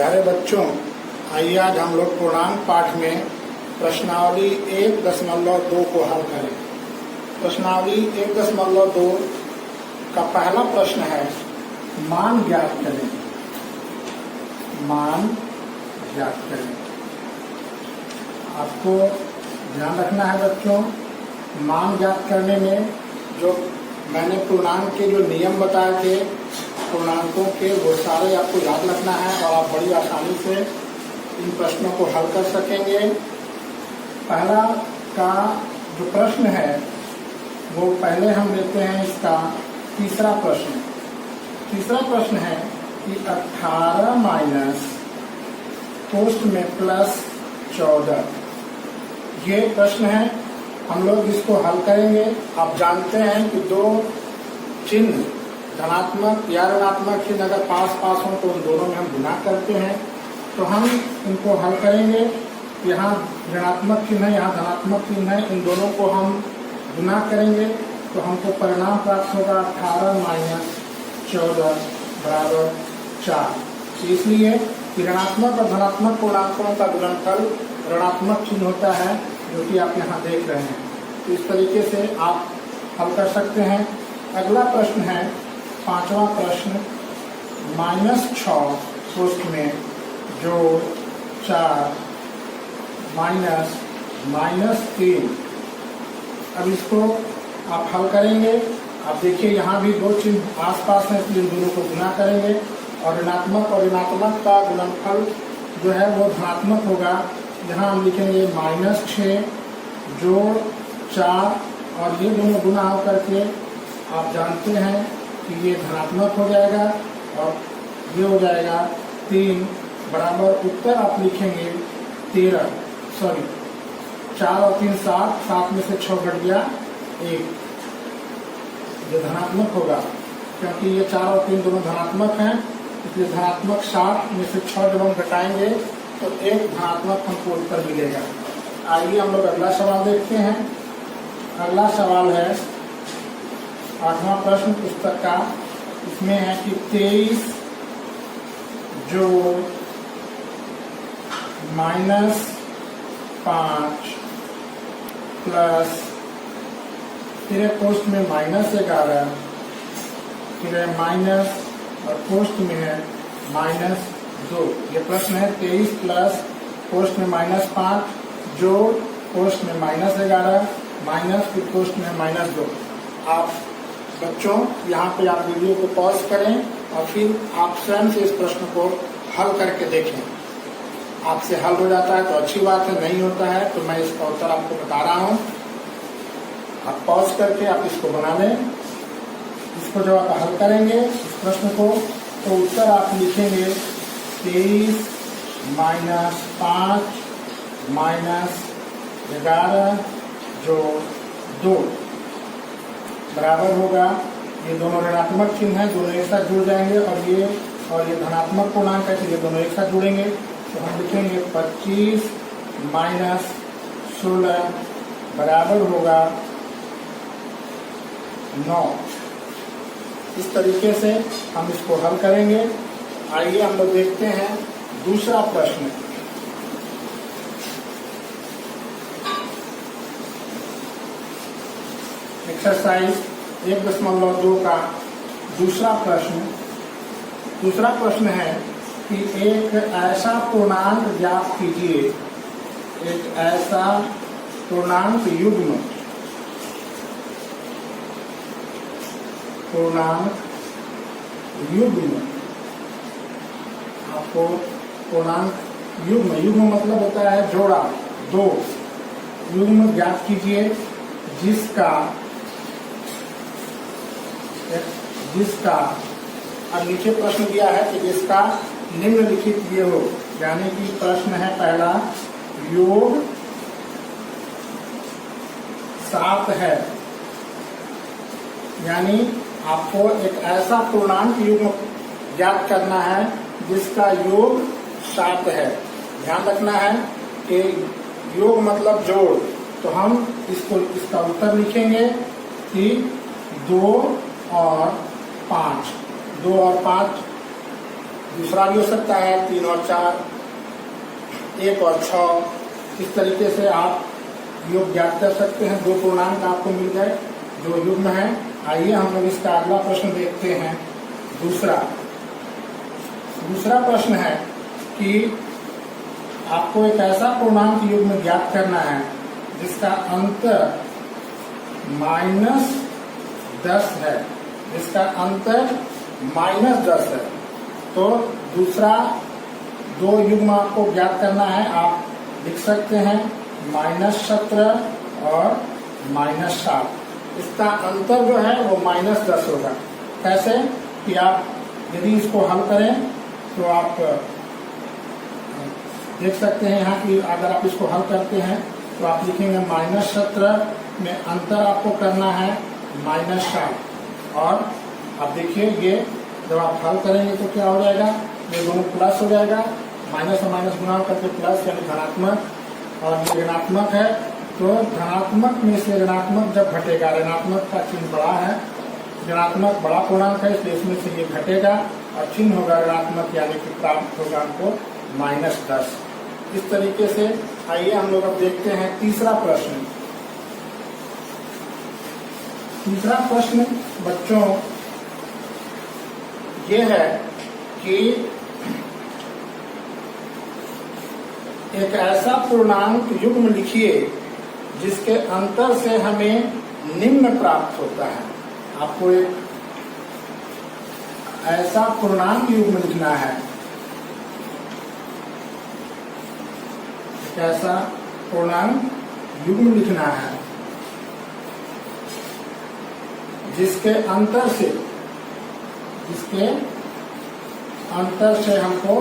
प्यारे बच्चों, आइए आज हम लोग पूर्णांक पाठ में प्रश्नावली 1.2 को हल करें। प्रश्नावली 1.2 का पहला प्रश्न है, मान ज्ञात करें। मान ज्ञात करें। आपको ध्यान रखना है बच्चों, मान ज्ञात करने में जो मैंने पूर्णांक के जो नियम बताए थे पूर्णांकों के, वो सारे आपको याद रखना है और आप बड़ी आसानी से इन प्रश्नों को हल कर सकेंगे। पहला का जो प्रश्न है वो पहले हम लेते हैं इसका तीसरा प्रश्न। तीसरा प्रश्न है कि 18 माइनस पोस्ट में प्लस 14, ये प्रश्न है। हम लोग इसको हल करेंगे। आप जानते हैं कि दो चिन्ह, धनात्मक या ऋणात्मक चिन्ह अगर पास पास हो तो उन दोनों में हम गुणा करते हैं। तो हम इनको हल करेंगे। यहाँ ऋणात्मक चिन्ह है, यहाँ धनात्मक चिन्ह है, इन दोनों को हम गुणा करेंगे तो हमको परिणाम प्राप्त होगा 18 माइनस 14 बराबर 4। इसलिए ऋणात्मक और धनात्मक पूर्णांकों का गुणनफल ऋणात्मक चिन्ह होता है, जो कि आप यहाँ देख रहे हैं। तो इस तरीके से आप हल कर सकते हैं। अगला प्रश्न है पांचवा प्रश्न, -6 पोस्ट में जोड़ 4 माइनस 3। अब इसको आप हल करेंगे। आप देखिए यहाँ भी दो चिन्ह आसपास हैं, इसलिए दोनों को गुणा करेंगे और ऋणात्मक का गुणनफल जो है वो धनात्मक होगा। यहाँ हम लिखेंगे -6 जोड़ 4 और ये दोनों गुणा हो करके आप जानते हैं कि ये धनात्मक हो जाएगा और ये हो जाएगा 3 बराबर उत्तर आप लिखेंगे 13। 4 और 3 7 में से 6 घट गया 1, ये धनात्मक होगा क्योंकि ये 4 और 3 दोनों धनात्मक हैं। इसलिए धनात्मक 7 में से 6 जब हम घटाएंगे तो 1 धनात्मक हमको उत्तर मिलेगा। आइए हम लोग अगला सवाल देखते हैं। अगला सवाल है 8वां प्रश्न पुस्तक का। इसमें है कि 23 जोड़ -5 प्लस, फिर पोस्ट में -11, फिर है माइनस और पोस्ट में है -2। ये प्रश्न है 23 प्लस पोस्ट में -5 जोड़ पोस्ट में -11 माइनस फिर पोस्ट में -2। आप बच्चों यहाँ पे आप वीडियो को पॉज करें और फिर आप स्वयं से इस प्रश्न को हल करके देखें। आपसे हल हो जाता है तो अच्छी बात है, नहीं होता है तो मैं इसका उत्तर आपको बता रहा हूँ। आप पॉज करके आप इसको बना लें। इसको जब आप हल करेंगे इस प्रश्न को तो उत्तर आप लिखेंगे 23 -5 -11 जोड़ 2 बराबर होगा, ये दोनों ऋणात्मक चिन्ह है, दोनों एक साथ जुड़ जाएंगे और ये धनात्मक पूर्णांक है, ये दोनों एक साथ जुड़ेंगे तो हम लिखेंगे 25 -16 बराबर होगा 9। इस तरीके से हम इसको हल करेंगे। आइए हम लोग देखते हैं दूसरा प्रश्न। एक्सरसाइज 1.2 का दूसरा प्रश्न है कि एक ऐसा पूर्णांक ज्ञात कीजिए, एक ऐसा पूर्णांक युग्म आपको पूर्णांक युग्म मतलब होता है जोड़ा, 2 युग्म ज्ञात कीजिए जिसका अब नीचे प्रश्न दिया है कि जिसका निम्नलिखित ये हो, यानी कि प्रश्न है पहला, योग 7 है। यानी आपको एक ऐसा पूर्णांक युग्म ज्ञात करना है जिसका योग 7 है। ध्यान रखना है कि योग मतलब जोड़, तो हम इसका उत्तर लिखेंगे कि 2 और 5 दूसरा भी हो सकता है 3 और 4, 1 और 6। इस तरीके से आप योग ज्ञात कर सकते हैं। 2 पूर्णांक आपको मिल गए जो युग्म है। आइए हम लोग इसका अगला प्रश्न देखते हैं। दूसरा प्रश्न है कि आपको एक ऐसा पूर्णांक युग्म ज्ञात करना है जिसका अंतर -10 है, जिसका अंतर -10 है। तो दूसरा 2 युग्म आपको ज्ञात करना है। आप लिख सकते हैं -17 और -7। इसका अंतर जो है वो -10 होगा। कैसे कि आप यदि इसको हल करें तो आप देख सकते हैं यहाँ कि अगर आप इसको हल करते हैं तो आप लिखेंगे -17 में अंतर आपको करना है -7। और आप देखिए ये जब आप हल करेंगे तो क्या हो जाएगा, ये दोनों प्लस हो जाएगा। माइनस और माइनस गुणा करके प्लस यानी धनात्मक, और ये ऋणात्मक है तो धनात्मक में से ऋणात्मक जब घटेगा, ऋणात्मक का चिन्ह बड़ा है, ऋणात्मक बड़ा पूर्णांक है इसलिए इसमें से ये घटेगा और चिन्ह होगा ऋणात्मक यानी कि प्राप्त होगा हमको -10। इस तरीके से आइए हम लोग अब देखते हैं तीसरा प्रश्न। तीसरा प्रश्न बच्चों ये है कि एक ऐसा पूर्णांक युग्म लिखिए जिसके अंतर से हमें निम्न प्राप्त होता है। आपको एक ऐसा पूर्णांक युग्म लिखना है, एक ऐसा पूर्णांक युग्म लिखना है जिसके अंतर से हमको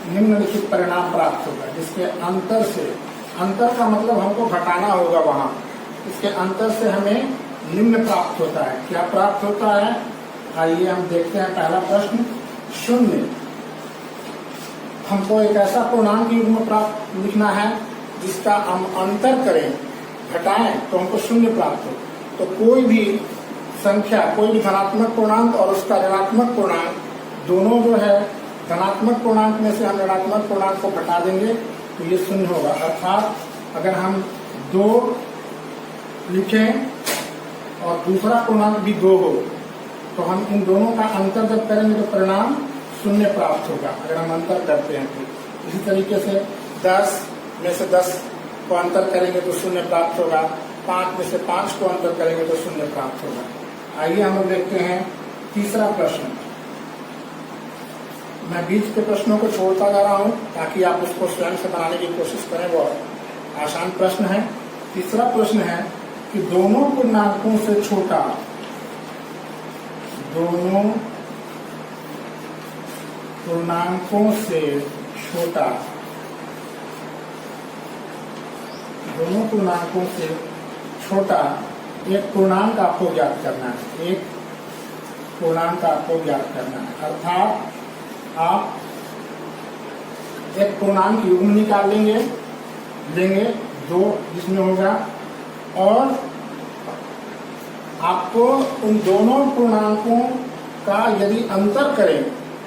निम्नलिखित परिणाम प्राप्त होगा। जिसके अंतर का मतलब हमको घटाना होगा वहां। इसके अंतर से हमें निम्न प्राप्त होता है। क्या प्राप्त होता है, आइए हम देखते हैं। पहला प्रश्न 0। हमको एक ऐसा पूर्णांक युग्म प्राप्त लिखना है जिसका हम अंतर करें, घटाएं तो हमको 0 प्राप्त हो। तो कोई भी संख्या, कोई भी धनात्मक पूर्णांक और उसका ऋणात्मक पूर्णांक दोनों जो है, धनात्मक पूर्णांक में से हम ऋणात्मक पूर्णांक को घटा देंगे तो ये 0 होगा। अर्थात अगर हम 2 लिखें और दूसरा पूर्णांक भी 2 हो तो हम इन दोनों का अंतर जब करेंगे तो परिणाम 0 प्राप्त होगा अगर हम अंतर करते हैं तो। इसी तरीके से 10 में से 10 को अंतर करेंगे तो 0 प्राप्त होगा। 5 में से 5 को अंतर करेंगे तो 0 प्राप्त होगा। आइए हम लोग देखते हैं तीसरा प्रश्न। मैं बीच के प्रश्नों को छोड़ता जा रहा हूं ताकि आप उसको स्वयं से बनाने की कोशिश करें। वो आसान प्रश्न है। तीसरा प्रश्न है कि दोनों पूर्णांकों से छोटा, दोनों पूर्णांकों से छोटा, दोनों पूर्णांकों से छोटा एक पूर्णांक आपको ज्ञात करना है। एक पूर्णांक आपको ज्ञात करना है। अर्थात आप एक पूर्णांक युग्म निकाल लेंगे 2 जिसमें होगा, और आपको उन दोनों पूर्णांकों का यदि अंतर करें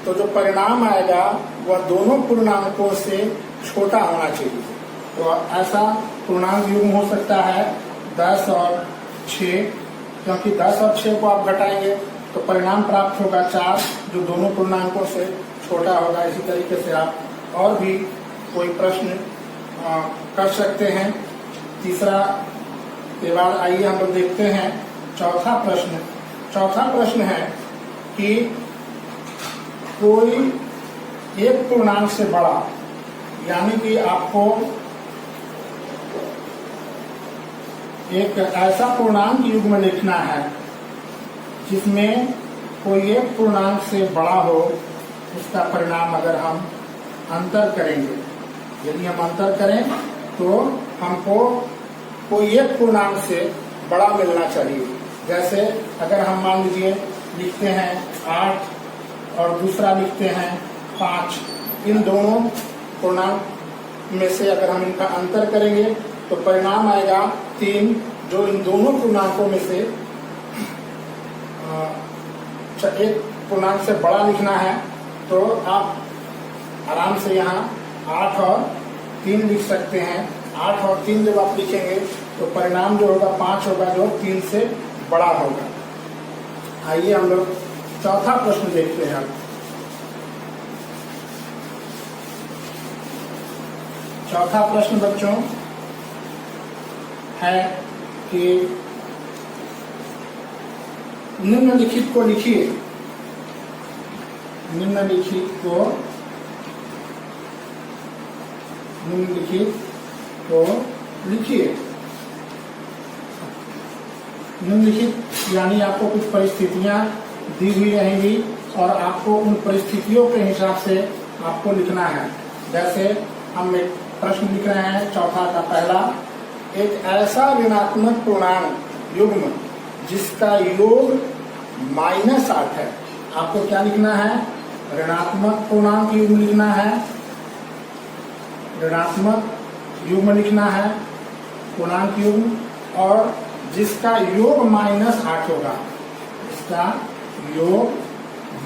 तो जो परिणाम आएगा वह दोनों पूर्णांकों से छोटा होना चाहिए। तो ऐसा पूर्णांक युग्म हो सकता है 10 और 6, क्योंकि 10 और 6 को आप घटाएंगे तो परिणाम प्राप्त होगा 4 जो दोनों पूर्णांकों से छोटा होगा। इसी तरीके से आप और भी कोई प्रश्न कर सकते हैं। तीसरा के बाद आइए हम लोग देखते हैं चौथा प्रश्न। चौथा प्रश्न है कि कोई एक पूर्णांक से बड़ा, यानी कि आपको एक ऐसा पूर्णांक युग्म लिखना है जिसमें कोई एक पूर्णांक से बड़ा हो, उसका परिणाम अगर हम अंतर करेंगे, यदि हम अंतर करें तो हमको कोई एक पूर्णांक से बड़ा मिलना चाहिए। जैसे अगर हम मान लीजिए लिखते हैं 8 और दूसरा लिखते हैं 5, इन दोनों पूर्णांक में से अगर हम इनका अंतर करेंगे तो परिणाम आएगा 3 जो इन दोनों पूर्णांकों में से एक पूर्णांक से बड़ा लिखना है तो आप आराम से यहाँ 8 और 3 लिख सकते हैं। 8 और 3 जब आप लिखेंगे तो परिणाम जो होगा 5 होगा, जो 3 से बड़ा होगा। आइए हम लोग चौथा प्रश्न देखते हैं। चौथा प्रश्न बच्चों है कि निम्नलिखित को लिखिए। निम्नलिखित को लिखिए। निम्नलिखित यानी आपको कुछ परिस्थितियां दी हुई रहेंगी और आपको उन परिस्थितियों के हिसाब से आपको लिखना है। जैसे हम एक प्रश्न लिख रहे हैं, चौथा का पहला, एक ऐसा ऋणात्मक पूर्णांक युग्म जिसका योग -8 है। आपको क्या लिखना है? ऋणात्मक पूर्णांक युग्म लिखना है। ऋणात्मक युग्म लिखना है, पूर्णांक युग्म, और जिसका योग -8 होगा। इसका योग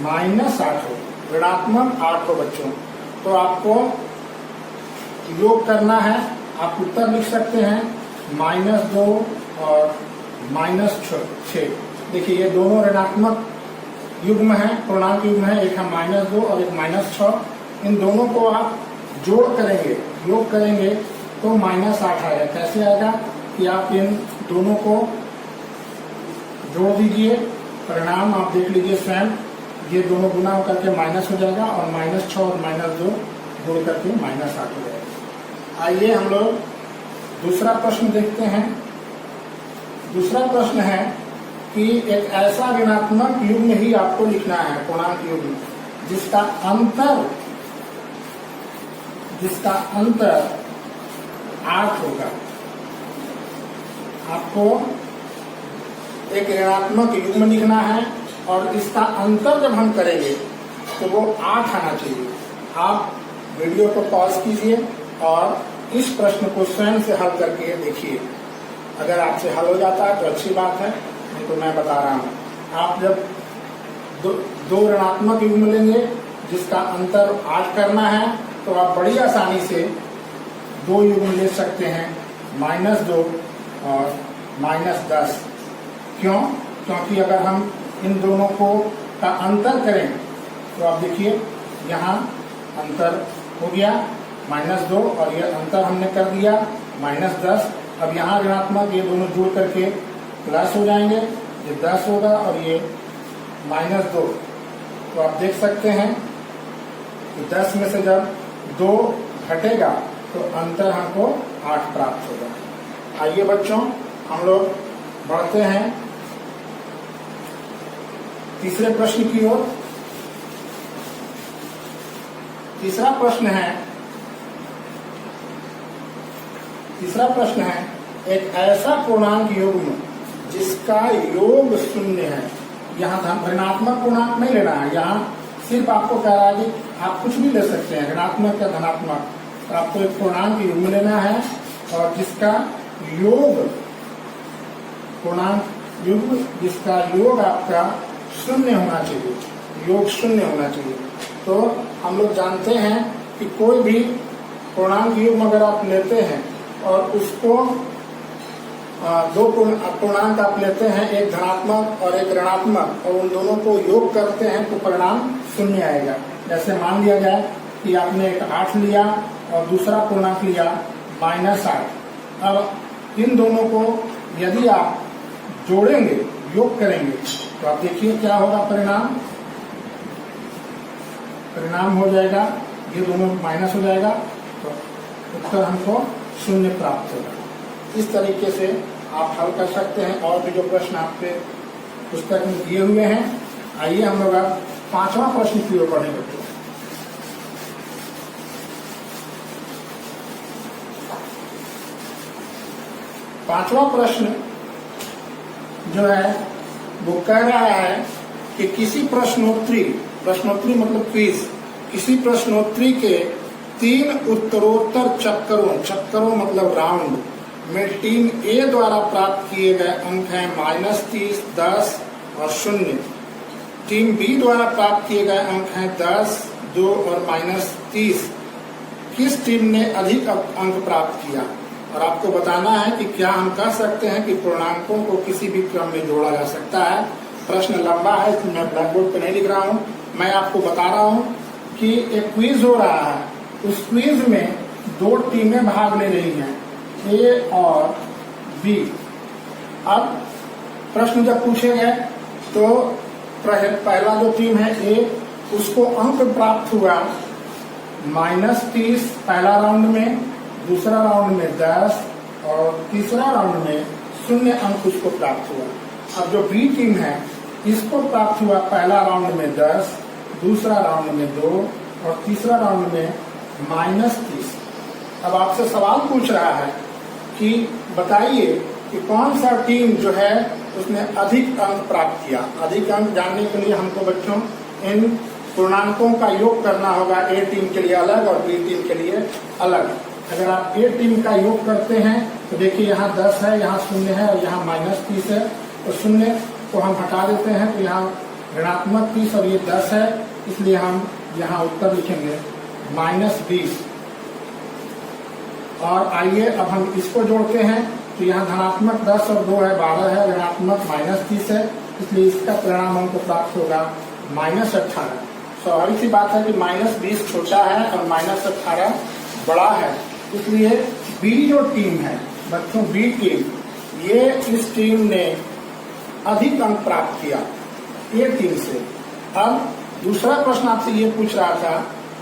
-8 हो, ऋणात्मक 8 हो बच्चों। तो आपको योग करना है। आप उत्तर लिख सकते हैं -2 और -6। देखिए ये दोनों ऋणात्मक युग्म है, पूर्णांक युग्म है। एक है -2 और एक -6। इन दोनों को आप जोड़ करेंगे, योग करेंगे तो -8 आएगा। कैसे आएगा कि आप इन दोनों को जोड़ दीजिए, परिणाम आप देख लीजिए स्वयं। ये दोनों गुना करके माइनस हो जाएगा और -6 और -2 जोड़ करके -8 हो जाएगा। आइए हम लोग दूसरा प्रश्न देखते हैं। दूसरा प्रश्न है कि एक ऐसा ऋणात्मक युग्म ही आपको लिखना है, पूर्णांक युग्म, जिसका अंतर 8 होगा। आपको एक ऋणात्मक युग्म लिखना है और इसका अंतर जब हम करेंगे तो वो 8 आना चाहिए। आप वीडियो को पॉज कीजिए और इस प्रश्न को स्वयं से हल करके देखिए। अगर आपसे हल हो जाता है तो अच्छी बात है, नहीं तो मैं बता रहा हूँ। आप जब दो ऋणात्मक युग्म लेंगे जिसका अंतर 8 करना है तो आप बड़ी आसानी से 2 युग्म ले सकते हैं, -2 और -10। क्यों? क्योंकि अगर हम इन दोनों का अंतर करें तो आप देखिए यहाँ अंतर हो गया -2 और ये अंतर हमने कर दिया -10। अब यहाँ ऋणात्मक ये दोनों जोड़ करके प्लस हो जाएंगे, ये 10 होगा और ये -2। तो आप देख सकते हैं कि 10 में से जब 2 घटेगा तो अंतर हमको 8 प्राप्त होगा। आइए बच्चों हम लोग बढ़ते हैं तीसरे प्रश्न की ओर। तीसरा प्रश्न है एक ऐसा पूर्णांक युग्म जिसका योग 0 है। यहाँ ऋणात्मक पूर्णांक नहीं लेना है, यहाँ सिर्फ आपको कह रहा है कि आप कुछ भी ले सकते हैं, ऋणात्मक या धनात्मक। तो आपको एक पूर्णांक युग्म लेना है और जिसका योग, पूर्णांक युग्म जिसका योग आपका 0 होना चाहिए, योग 0 होना चाहिए। तो हम लोग जानते हैं कि कोई भी पूर्णांक युग्म अगर आप लेते हैं और उसको 2 पूर्णांक आप लेते हैं, एक धनात्मक और एक ऋणात्मक, और उन दोनों को योग करते हैं तो परिणाम 0 आएगा। जैसे मान लिया जाए कि आपने एक 8 लिया और दूसरा पूर्णांक लिया -8। अब इन दोनों को यदि आप जोड़ेंगे, योग करेंगे, तो आप देखिए क्या होगा परिणाम हो जाएगा, ये दोनों माइनस हो जाएगा तो उत्तर हमको 0 प्राप्त होगा। इस तरीके से आप हल कर सकते हैं। और भी जो प्रश्न आपके पुस्तक में दिए हुए हैं। आइए हम लोग अब 5वां प्रश्न की ओर बढ़ेंगे। 5वां प्रश्न जो है वो कह रहा है कि किसी प्रश्नोत्तरी मतलब क्विज, किसी प्रश्नोत्तरी के 3 उत्तरोत्तर चक्करों मतलब राउंड में टीम ए द्वारा प्राप्त किए गए अंक हैं -30, 10 और 0। टीम बी द्वारा प्राप्त किए गए अंक हैं 10, 2 और -30 किस टीम ने अधिक अंक प्राप्त किया। और आपको बताना है कि क्या हम कह सकते हैं कि पूर्णांकों को किसी भी क्रम में जोड़ा जा सकता है। प्रश्न लंबा है, इसमें मैं ब्लैक बोर्ड पे नहीं लिख रहा हूँ, मैं आपको बता रहा हूँ कि एक क्विज हो रहा है। उस क्विज में 2 टीमें भाग ले रही हैं, ए और बी। अब प्रश्न जब पूछे गए तो पहला जो टीम है ए, उसको अंक प्राप्त हुआ -30 पहला राउंड में, दूसरा राउंड में 10 और तीसरा राउंड में 0 अंक उसको प्राप्त हुआ। अब जो बी टीम है, इसको प्राप्त हुआ पहला राउंड में 10, दूसरा राउंड में 2 और तीसरा राउंड में -30। अब आपसे सवाल पूछ रहा है कि बताइए कि कौन सा टीम जो है उसने अधिक अंक प्राप्त किया। अधिक अंक जानने के लिए हमको बच्चों इन पूर्णांकों का योग करना होगा, ए टीम के लिए अलग और बी टीम के लिए अलग। अगर आप ए टीम का योग करते हैं तो देखिए यहाँ 10 है, यहाँ 0 है और यहाँ -30 है, तो 0 को हम हटा देते हैं तो यहाँ ऋणात्मक 30 और ये 10 है, इसलिए हम यहाँ उत्तर लिखेंगे -20। और आइए अब हम इसको जोड़ते हैं तो यहाँ धनात्मक 10 और 2 है, 12 है, ऋणात्मक -30 है, इसलिए इसका परिणाम हमको प्राप्त होगा -18। स्वाभाविक सी बात है कि -20 छोटा है और -18 बड़ा है, इसलिए बी जो टीम है बच्चों, बी टीम, ये इस टीम ने अधिक अंक प्राप्त किया ए टीम से। अब दूसरा प्रश्न आपसे ये पूछ रहा था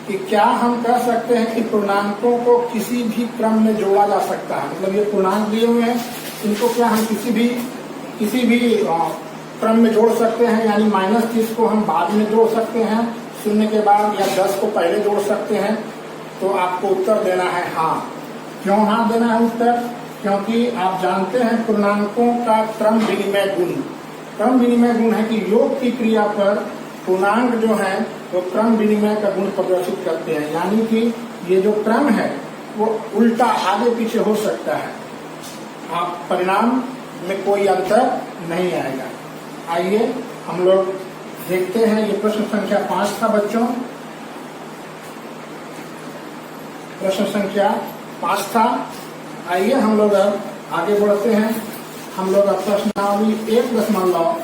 कि क्या हम कह सकते हैं कि पूर्णांकों को किसी भी क्रम में जोड़ा जा सकता है। मतलब ये पूर्णांक दिए हुए हैं, इनको क्या हम किसी भी क्रम में जोड़ सकते हैं, यानी -30 को हम बाद में जोड़ सकते हैं 0 के बाद, या 10 को पहले जोड़ सकते हैं। तो आपको उत्तर देना है हाँ। क्यों हाँ देना है उत्तर? क्योंकि आप जानते हैं पूर्णांकों का क्रम विनिमय गुण। क्रम विनिमय गुण है कि योग की क्रिया पर पूर्णांक जो है वो क्रम विनिमय का गुण प्रदर्शित करते हैं, यानी कि ये जो क्रम है वो उल्टा आगे पीछे हो सकता है, आप परिणाम में कोई अंतर नहीं आएगा। आइए हम लोग देखते हैं, ये प्रश्न संख्या 5 था बच्चों, प्रश्न संख्या 5 था। आइए हम लोग अब आगे बढ़ते हैं। हम लोग अब प्रश्नावली 1.1